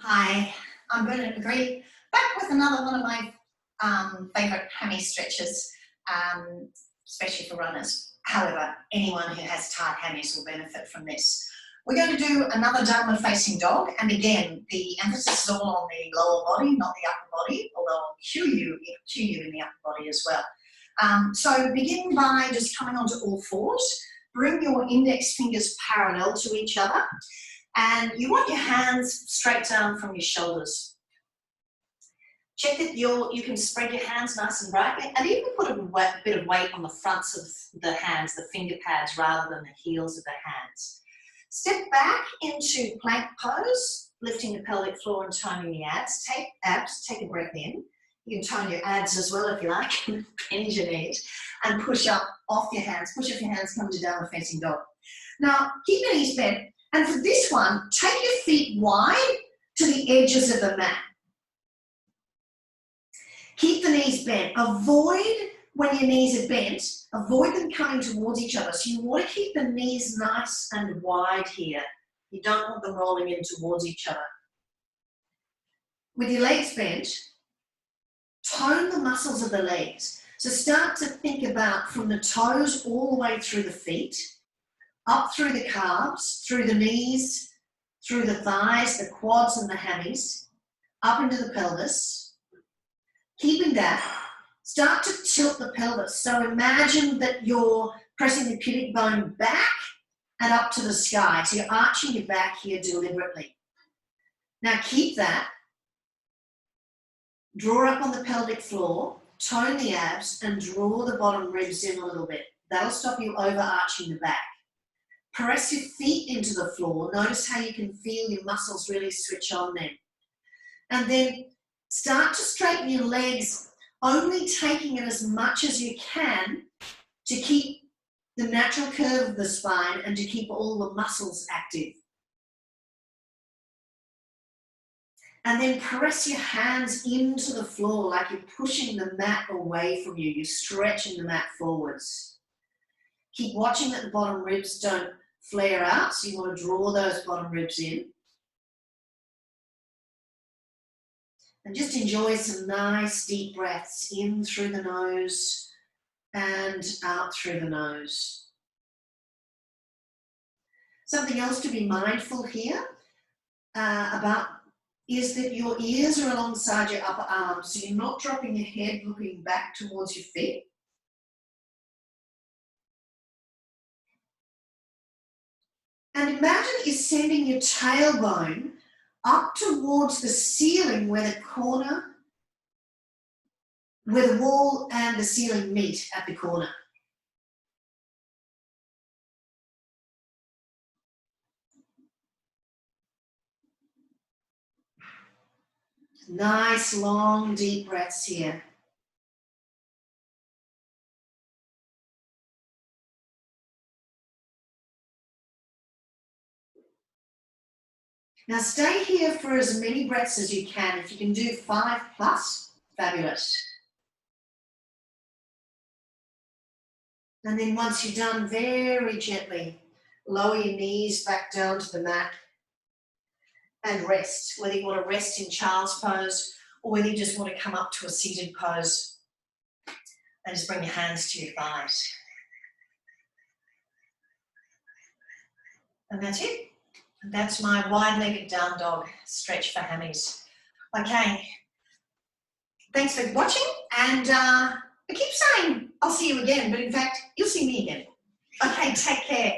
Hi, I'm Bernadette McGree, back with another one of my favourite hammy stretches, especially for runners. However, anyone who has tight hammies will benefit from this. We're going to do another downward facing dog, and again, the emphasis is all on the lower body, not the upper body, although I'll cue you in the upper body as well. So begin by just coming onto all fours. Bring your index fingers parallel to each other. And you want your hands straight down from your shoulders. Check that you can spread your hands nice and brightly, and even put a bit of weight on the fronts of the hands, the finger pads, rather than the heels of the hands. Step back into plank pose, lifting the pelvic floor and toning the abs. Take a breath in. You can tone your abs as well if you like, bend your knees, and push up off your hands. Push off your hands, come to downward facing dog. Now, keep your knees bent. And for this one, take your feet wide to the edges of the mat. Keep the knees bent. Avoid, when your knees are bent, avoid them coming towards each other. So you want to keep the knees nice and wide here. You don't want them rolling in towards each other. With your legs bent, tone the muscles of the legs. So start to think about from the toes all the way through the feet, up through the calves, through the knees, through the thighs, the quads and the hammies, up into the pelvis. Keeping that, start to tilt the pelvis. So imagine that you're pressing the pubic bone back and up to the sky. So you're arching your back here deliberately. Now keep that. Draw up on the pelvic floor, tone the abs and draw the bottom ribs in a little bit. That'll stop you overarching the back. Press your feet into the floor. Notice how you can feel your muscles really switch on then. And then start to straighten your legs, only taking it as much as you can to keep the natural curve of the spine and to keep all the muscles active. And then press your hands into the floor like you're pushing the mat away from you. You're stretching the mat forwards. Keep watching that the bottom ribs don't flare out, so you want to draw those bottom ribs in. And just enjoy some nice deep breaths in through the nose and out through the nose. Something else to be mindful here about is that your ears are alongside your upper arms, so you're not dropping your head looking back towards your feet. And imagine you're sending your tailbone up towards the ceiling where the wall and the ceiling meet at the corner. Nice, long, deep breaths here. Now stay here for as many breaths as you can. If you can do 5+, fabulous. And then once you're done, very gently lower your knees back down to the mat and rest. Whether you want to rest in child's pose or whether you just want to come up to a seated pose and just bring your hands to your thighs. And that's it. That's my wide-legged down dog stretch for hammies. Okay, thanks for watching, and I keep saying I'll see you again, but in fact, you'll see me again. Okay, take care.